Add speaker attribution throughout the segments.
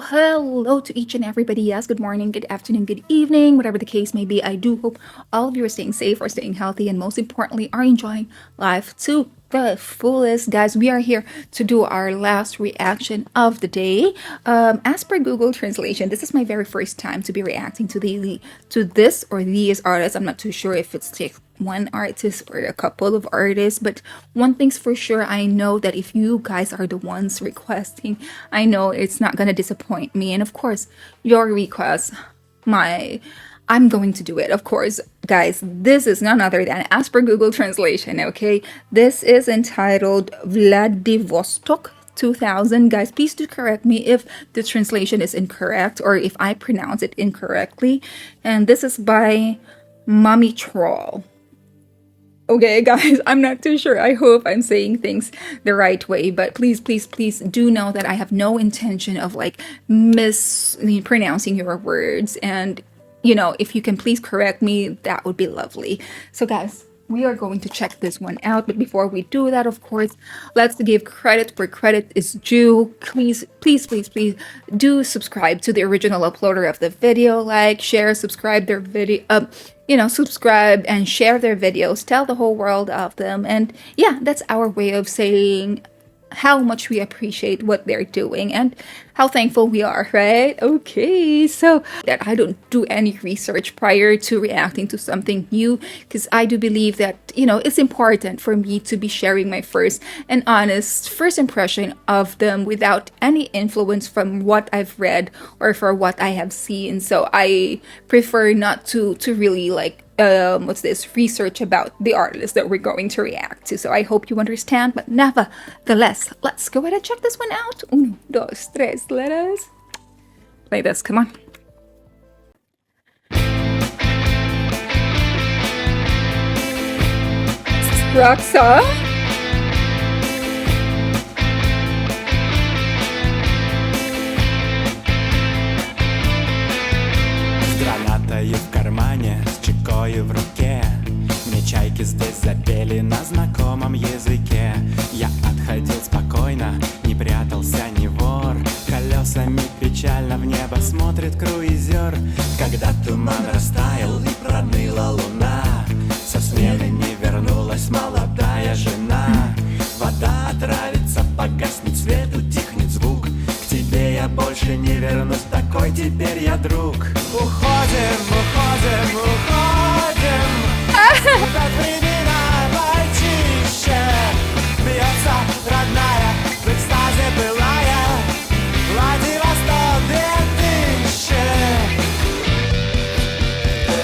Speaker 1: hello to each and everybody. Yes, good morning, good afternoon, good evening, whatever the case may be. I do hope all of you are staying safe, are staying healthy, and most importantly, are enjoying life to the fullest. Guys, we are here to do our last reaction of the day. As per Google Translation, this is my very first time to be reacting to this or these artists. I'm not too sure if it's like one artist or a couple of artists, but one thing's for sure, I know that if you guys are the ones requesting, I know it's not gonna disappoint me. And of course, your request, I'm going to do it, of course. Guys, this is none other than, as per Google Translation, okay? This is entitled Vladivostok 2000. Guys, please do correct me if the translation is incorrect or if I pronounce it incorrectly. And this is by Mummy Troll. Okay, guys, I'm not too sure. I hope I'm saying things the right way, but please, please, please do know that I have no intention of like mispronouncing your words. And, you know, if you can please correct me, that would be lovely. So, guys, we are going to check this one out. But before we do that, of course, let's give credit where credit is due. Please, please, please, please do subscribe to the original uploader of the video. Like, share, subscribe their video. Subscribe and share their videos. Tell the whole world of them. And yeah, that's our way of saying how much we appreciate what they're doing and how thankful we are, right? Okay, so that I don't do any research prior to reacting to something new, because I do believe that, it's important for me to be sharing my first and honest first impression of them without any influence from what I've read or for what I have seen. So I prefer not to really like research about the artist that we're going to react to. So I hope you understand, but nevertheless, let's go ahead and check this one out. Uno, dos, tres, let us play this. Come on. Roxa?
Speaker 2: Гранатой в кармане, с чекой в руке. Мне чайки здесь запели на знакомом языке. Я отходил спокойно, не прятался ни вор. Колесами печально в небо смотрит круизер. Когда туман растаял и проныла луна, со смены не вернулась молодая жена. Вода отравится, погаснет свет, утихнет звук. К тебе я больше не вернусь, такой теперь я друг. Уходим, уходим, уходим. От времена почище. Бьется родная, в экстазе былая. Владивосток 2000.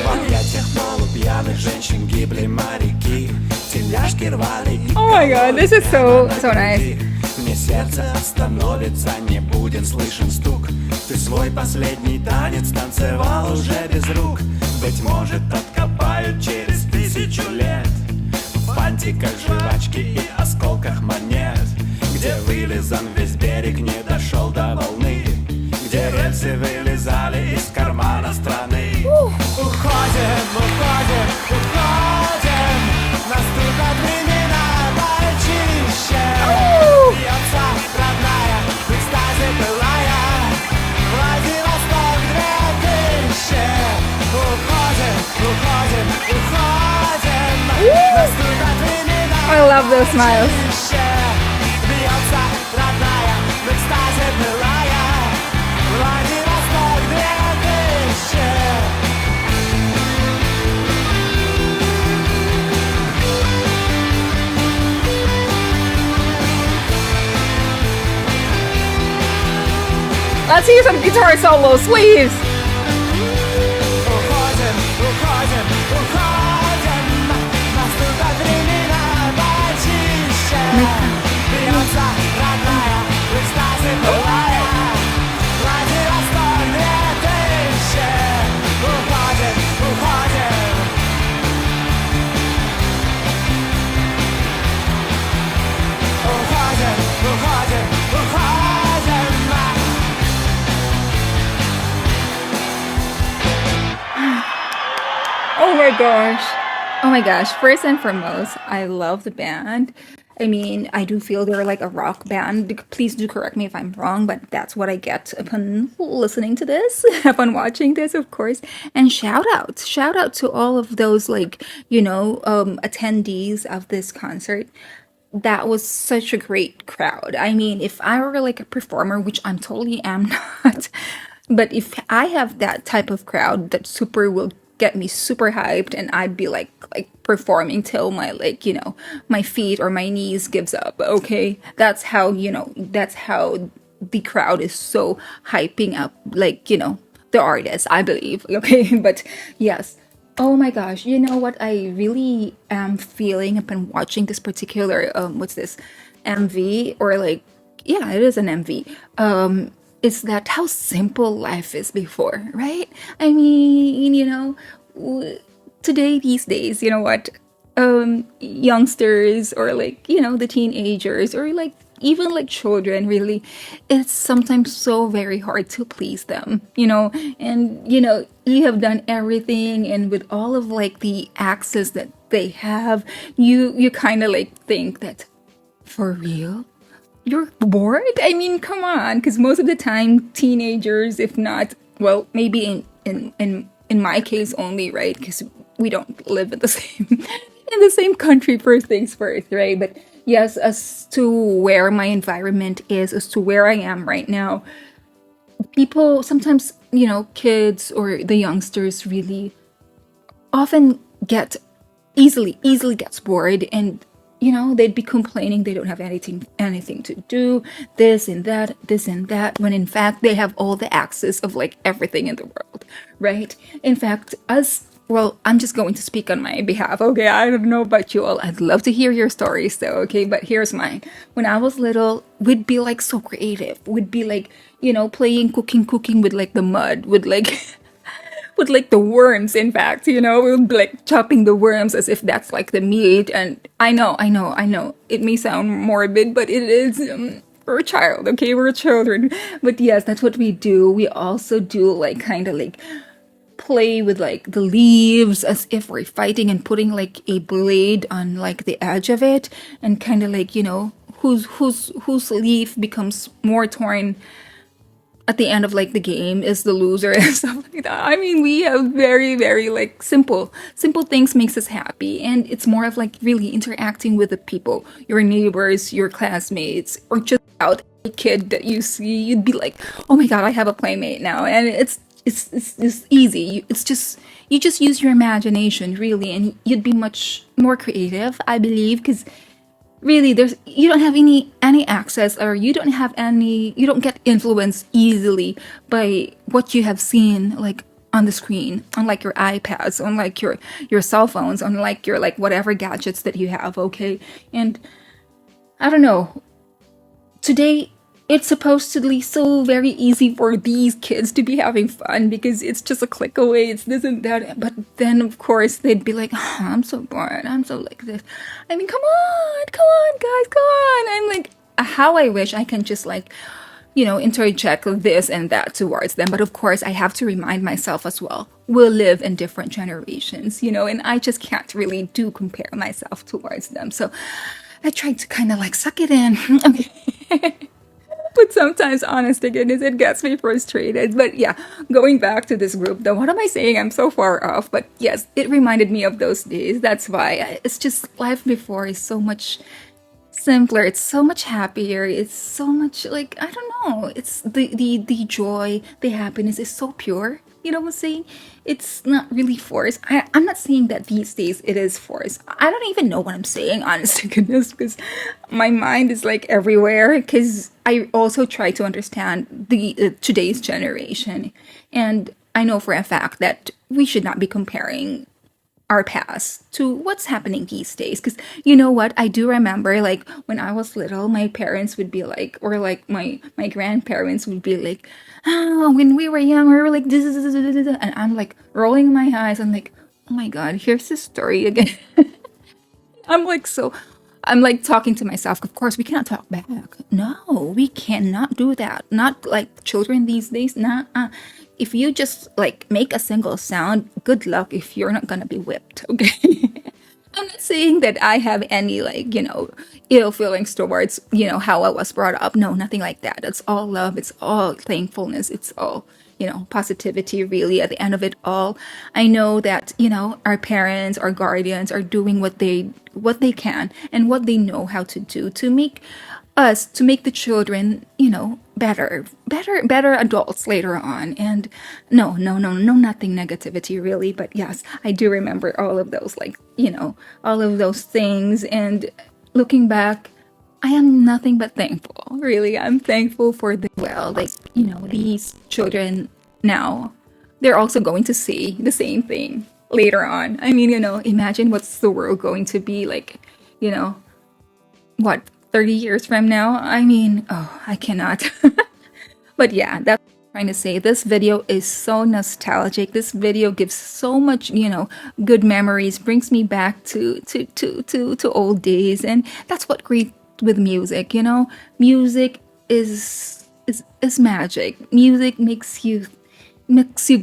Speaker 2: В объятиях полупьяных женщин гибли моряки. Тельняшки рвали и
Speaker 1: Oh my god, this is so nice.
Speaker 2: Мне сердце остановится, не будет слышен стук. Ты свой последний танец танцевал уже без рук. Быть может, откопают через 1000 лет в фантиках жвачки и осколках монет, где вылизан весь берег, не дошел до волны, где рельсы вылезали из кармана страны. Уходим, уходим, уходим. Наступят времена почище. Бьется родная, в экстазе былая. Владивосток 2000. Уходим, уходим, уходим. Наступят времена
Speaker 1: I love those smiles.
Speaker 2: почище. Бьется родная, в экстазе былая. Владивосток 2000.
Speaker 1: Let's hear some guitar solo, please.
Speaker 2: Уходим, уходим, уходим. Наступят времена почище. Бьется родная, в экстазе былая. Владивосток 2000. Уходим, уходим. Уходим, уходим, уходим.
Speaker 1: Oh my gosh. Oh my gosh. First and foremost, I love the band. I mean, I do feel they're like a rock band. Please do correct me if I'm wrong, but that's what I get upon listening to this, upon watching this, of course. And shout out to all of those like, attendees of this concert. That was such a great crowd. I mean, if I were like a performer, which I'm totally am not, but if I have that type of crowd that super will get me super hyped and I'd be like performing till my like, my feet or my knees gives up. Okay? That's how the crowd is so hyping up like, the artist, I believe. Okay? But yes, oh my gosh, you know what I really am feeling upon watching this particular what's this MV or like yeah, it is an MV. Is that how simple life is before, right? I mean, today these days, you know what? Youngsters or like, the teenagers or like even like children really it's sometimes so very hard to please them, and you have done everything and with all of like the access that they have, you kind of like think that for real you're bored? I mean, come on, because most of the time teenagers, if not, well, maybe in my case only, right? Because we don't live in the same in the same country, first things first, right? But yes, as to where my environment is, as to where I am right now, people sometimes, kids or the youngsters really often get easily gets bored and they'd be complaining they don't have anything to do, this and that, when in fact they have all the access of like everything in the world, right? In fact, us, well, I'm just going to speak on my behalf, okay? I don't know about you all. I'd love to hear your stories though, okay? But here's mine. When I was little, we'd be like so creative. We'd be like, playing cooking with like the mud, with like with like the worms, in fact, we'll be like chopping the worms as if that's like the meat. And I know it may sound morbid, but it is. We're a child, okay? We're children. But yes, that's what we do. We also do like kind of like play with like the leaves as if we're fighting and putting like a blade on like the edge of it and kind of like, whose leaf becomes more torn at the end of like the game is the loser and stuff like that. I mean, we have very, very like simple things makes us happy. And it's more of like really interacting with the people, your neighbors, your classmates, or just out a kid that you see, you'd be like, oh my God, I have a playmate now. And it's just easy. It's just, you just use your imagination really, and you'd be much more creative, I believe, because really you don't have any access, or you don't get influenced easily by what you have seen like on the screen, unlike your iPads, unlike your cell phones, unlike your like whatever gadgets that you have, okay? And I don't know, today it's supposedly so very easy for these kids to be having fun because it's just a click away, it's this and that. But then, of course, they'd be like, oh, I'm so bored, I'm so like this. I mean, come on, guys, come on. I'm like, how I wish I can just like, interject this and that towards them. But of course, I have to remind myself as well, we'll live in different generations, and I just can't really do compare myself towards them. So I try to kind of like suck it in. Okay. But sometimes, honest to goodness, it gets me frustrated. But yeah, going back to this group, though, what am I saying? I'm so far off. But yes, it reminded me of those days. That's why it's just life before is so much simpler. It's so much happier. It's so much like, I don't know. It's the joy, the happiness is so pure. You know what I'm saying? It's not really forced. I'm not saying that these days it is forced. I don't even know what I'm saying, honest to goodness, because my mind is like everywhere. Because I also try to understand the today's generation, and I know for a fact that we should not be comparing our past to what's happening these days. Because you know what, I do remember like when I was little, my parents would be like, or like my grandparents would be like, oh, when we were young we were like this, and I'm like rolling my eyes. I'm like, oh my God, here's the story again. I'm like, so I'm like talking to myself, of course we cannot talk back. No, we cannot do that, not like children these days. Nah, if you just like make a single sound, good luck if you're not gonna be whipped, okay? I'm not saying that I have any, like, ill feelings towards, how I was brought up. No, nothing like that. It's all love. It's all thankfulness. It's all, positivity, really, at the end of it all. I know that, our parents, our guardians are doing what they can and what they know how to do to make the children, better adults later on. And no, no, no, no, nothing negativity really. But yes, I do remember all of those, like, all of those things. And looking back, I am nothing but thankful. Really, I'm thankful for like, these children now, they're also going to see the same thing later on. I mean, imagine what's the world going to be like, you know, what, 30 years from now? I mean, oh, I cannot. But yeah, that's what I'm trying to say. This video is so nostalgic. This video gives so much, good memories, brings me back to old days. And that's what great with music, Music is magic. Music makes you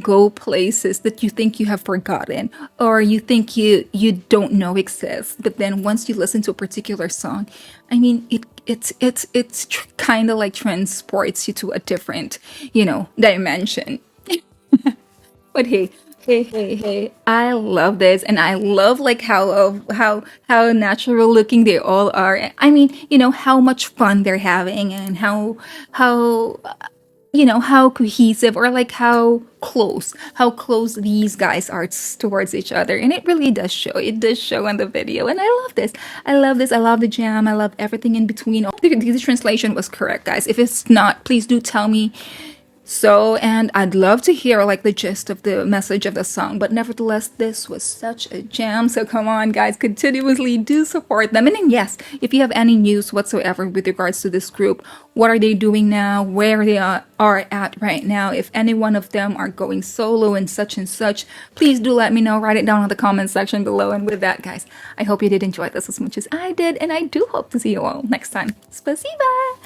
Speaker 1: go places that you think you have forgotten, or you think you don't know exist. But then once you listen to a particular song, I mean, it's kind of like transports you to a different, dimension. But hey, I love this, and I love like how natural looking they all are. I mean, how much fun they're having, and how cohesive, or like how close these guys are towards each other. And it does show in the video. And I love the jam, I love everything in between. The translation was correct, guys. If it's not, please do tell me. So, and I'd love to hear like the gist of the message of the song, but nevertheless, this was such a jam. So come on, guys, continuously do support them. And then yes, if you have any news whatsoever with regards to this group, what are they doing now, where they are at right now, if any one of them are going solo and such, please do let me know. Write it down in the comment section below. And with that, guys, I hope you did enjoy this as much as I did, and I do hope to see you all next time. Spasiba!